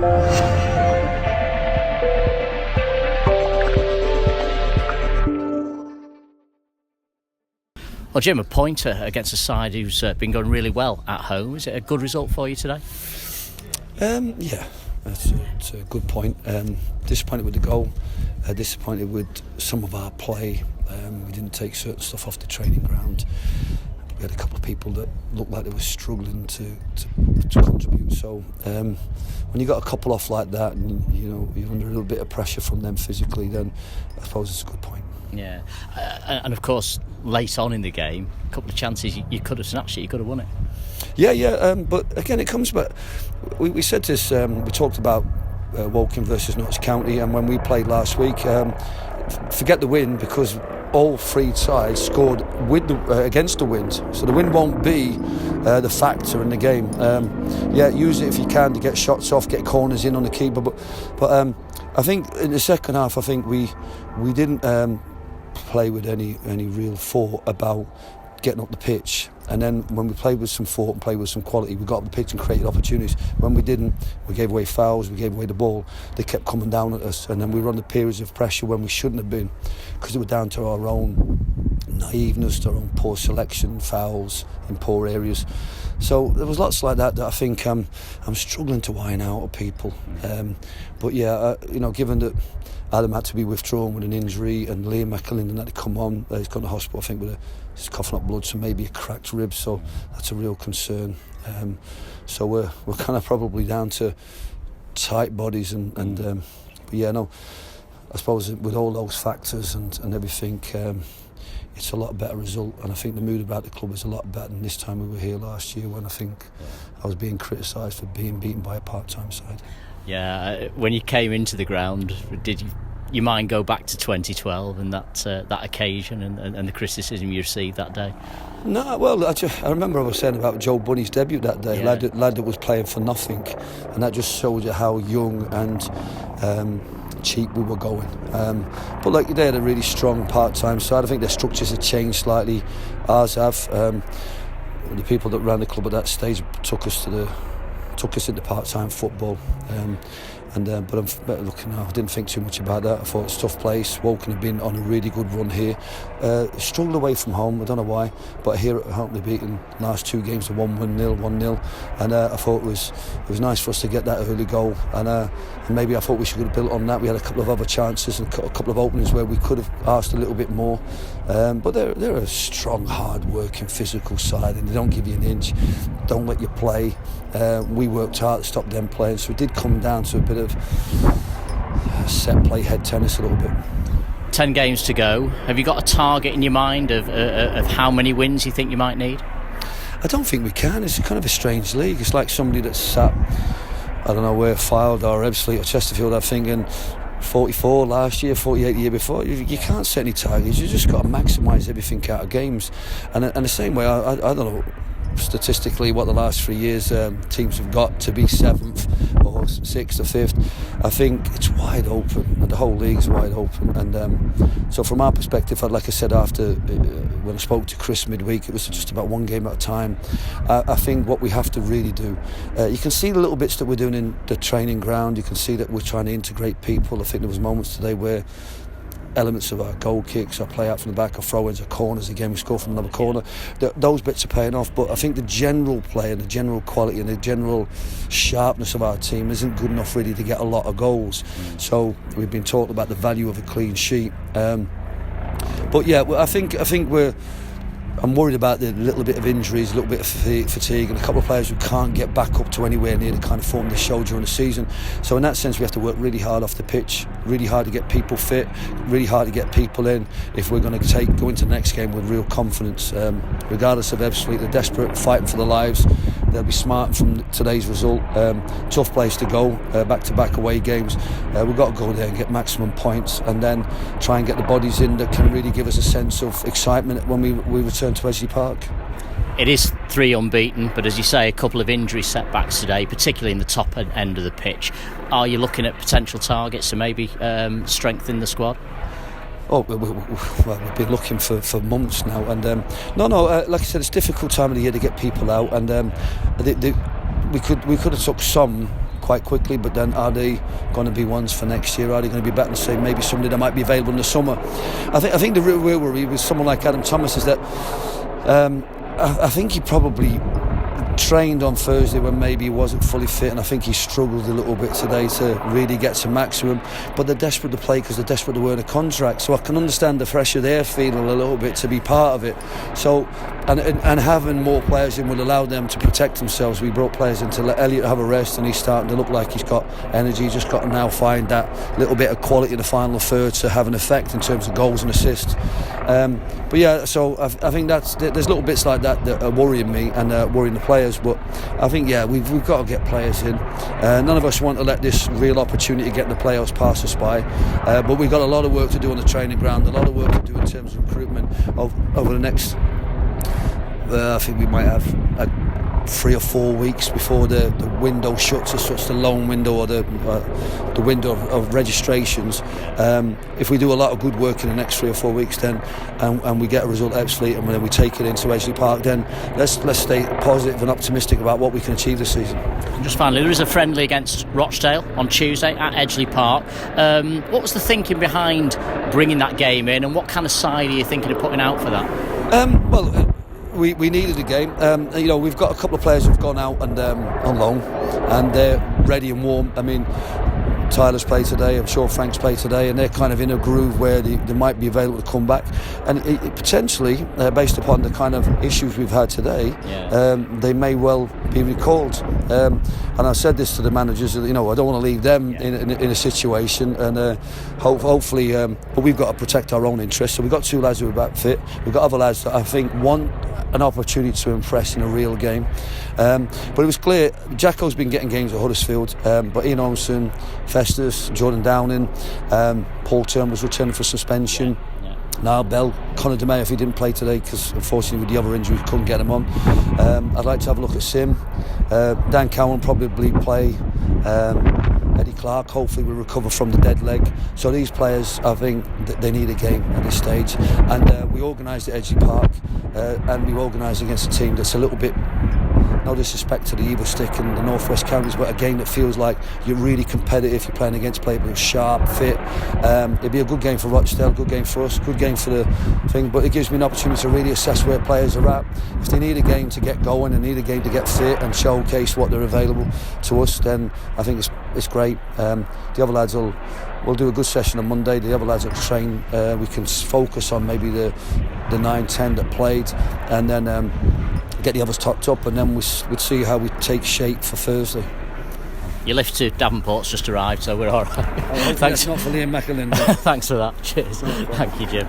Well, Jim, a pointer against a side who's been going really well at home. Is it a good result for you today? Yeah, it's a good point. Disappointed with the goal. Disappointed with some of our play. We didn't take certain stuff off the training ground. We had a couple of people that looked like they were struggling to contribute. So when you got a couple off like that, and you're under a little bit of pressure from them physically, then I suppose it's a good point. Yeah, and of course, late on in the game, a couple of chances you could have snatched it, you could have won it. Yeah, but again, it comes back. We said this. We talked about Woking versus Notts County, and when we played last week, forget the win, because all three sides scored with against the wind, so the wind won't be the factor in the game. Use it if you can to get shots off, get corners in on the keeper. But I think in the second half, I think we didn't play with any real thought about getting up the pitch. And then when we played with some thought and played with some quality, we got up the pitch and created opportunities. When we didn't, we gave away fouls, we gave away the ball. They kept coming down at us, and then we were under periods of pressure when we shouldn't have been, because it was down to our own naiveness, to our own poor selection, fouls in poor areas. So there was lots like that I think I'm struggling to iron out of people. But yeah, given that Adam had to be withdrawn with an injury, and Liam McAlinden had to come on. He's gone to hospital, I think, he's coughing up blood, so maybe a cracked rib. So that's a real concern. So we're kind of probably down to tight bodies, but yeah, no. I suppose with all those factors and everything, it's a lot better result. And I think the mood about the club is a lot better than this time we were here last year, when I think I was being criticised for being beaten by a part-time side. Yeah, when you came into the ground, did your mind go back to 2012 and that occasion and the criticism you received that day? No, well, I remember I was saying about Joe Bunny's debut that day, lad that was playing for nothing, and that just showed you how young and cheap we were going. But like, they had a really strong part-time side. I think their structures have changed slightly. Ours have. The people that ran the club at that stage took us into part-time football, but I'm better looking now. I didn't think too much about that. I thought it's a tough place. Woking had been on a really good run here. Struggled away from home, I don't know why, but here at home they've beaten the last two games to 1-0, and I thought it was nice for us to get that early goal, and maybe I thought we should have built on that. We had a couple of other chances and a couple of openings where we could have asked a little bit more, but they're a strong, hard-working, physical side, and they don't give you an inch, don't let you play. We worked hard to stop them playing, so it did come down to a bit of set play, head tennis a little bit. 10 games to go. Have you got a target in your mind of how many wins you think you might need? I don't think we can. It's kind of a strange league. It's like somebody that's sat, I don't know where, Fylde or Ebbsfleet or Chesterfield, I'm thinking 44 last year, 48 the year before. You can't set any targets. You just got to maximise everything out of games. And the same way, I don't know statistically what the last 3 years teams have got to be 7th or 6th or 5th. I think it's wide open, and the whole league's wide open. And so from our perspective, like I said after when I spoke to Chris midweek, it was just about one game at a time. I think what we have to really do, you can see the little bits that we're doing in the training ground. You can see that we're trying to integrate people. I think there was moments today where elements of our goal kicks, our play out from the back, our throw-ins, our corners, again we score from another corner, those bits are paying off. But I think the general play and the general quality and the general sharpness of our team isn't good enough really to get a lot of goals. So we've been talking about the value of a clean sheet, but yeah, I think I'm worried about the little bit of injuries, a little bit of fatigue, and a couple of players who can't get back up to anywhere near the kind of form they showed during the season. So in that sense, we have to work really hard off the pitch, really hard to get people fit, really hard to get people in if we're going to go into the next game with real confidence. Regardless of Ebbsfleet, they're desperate, fighting for their lives. They'll be smart from today's result. Tough place to go, back-to-back away games. We've got to go there and get maximum points, and then try and get the bodies in that can really give us a sense of excitement when we return to Edgley Park. It is 3 unbeaten, but as you say, a couple of injury setbacks today, particularly in the top end of the pitch. Are you looking at potential targets to maybe strengthen the squad? Oh, well, we've been looking for months now, and like I said, it's a difficult time of the year to get people out, and we could have took some quite quickly, but then are they going to be ones for next year? Are they going to be better than, say, maybe somebody that might be available in the summer? I think the real worry with someone like Adam Thomas is that I think he probably trained on Thursday when maybe he wasn't fully fit, and I think he struggled a little bit today to really get to maximum. But they're desperate to play because they're desperate to earn a contract, so I can understand the pressure they're feeling a little bit to be part of it. So and having more players in will allow them to protect themselves. We brought players in to let Elliot have a rest, and he's starting to look like he's got energy. He's just got to now find that little bit of quality in the final third to have an effect in terms of goals and assists. But yeah, so I think there's little bits like that are worrying me and worrying the players. But I think, yeah, we've got to get players in. None of us want to let this real opportunity to get in the playoffs pass us by. But we've got a lot of work to do on the training ground, a lot of work to do in terms of recruitment over the next. I think we might have 3 or 4 weeks before the window shuts as such, the loan window or the window of registrations. If we do a lot of good work in the next 3 or 4 weeks, then and we get a result at Ebbsfleet and then we take it into Edgeley Park, then let's stay positive and optimistic about what we can achieve this season. And just finally, there is a friendly against Rochdale on Tuesday at Edgeley Park. What was the thinking behind bringing that game in, and what kind of side are you thinking of putting out for that? We needed a game. We've got a couple of players who've gone out and on loan, and they're ready and warm. I mean, Tyler's played today, I'm sure Frank's played today, and they're kind of in a groove where they might be available to come back. And it potentially, based upon the kind of issues we've had today, they may well be recalled. And I said this to the managers, I don't want to leave them in a situation, and hopefully, but we've got to protect our own interests. So we've got 2 lads who are back fit. We've got other lads that I think want an opportunity to impress in a real game. But it was clear, Jacko's been getting games at Huddersfield, but Ian Olsen, Festus, Jordan Downing, Paul Turn was returning for suspension. Now Bell, Conor DeMay, if he didn't play today because unfortunately with the other injuries couldn't get him on. I'd like to have a look at Sim. Dan Cowan will probably play. Eddie Clark hopefully will recover from the dead leg. So these players, I think they need a game at this stage, and we organised at Edgeley Park, and we organised against a team that's a little bit, no disrespect to the Evil Stick and the North West Counties, but a game that feels like you're really competitive. You're playing against players who are sharp, fit. It'd be a good game for Rochdale, good game for us, good game for the thing, but it gives me an opportunity to really assess where players are at. If they need a game to get going and need a game to get fit and showcase what they're available to us, then I think it's great. The other lads we'll do a good session on Monday. The other lads will train. We can focus on maybe the 9-10 that played, and then get the others topped up, and then we'd see how we take shape for Thursday. Your lift to Davenport's just arrived, so we're all right. Thanks. Not for Liam McAlin. Thanks for that. Cheers. Thank you, Jim.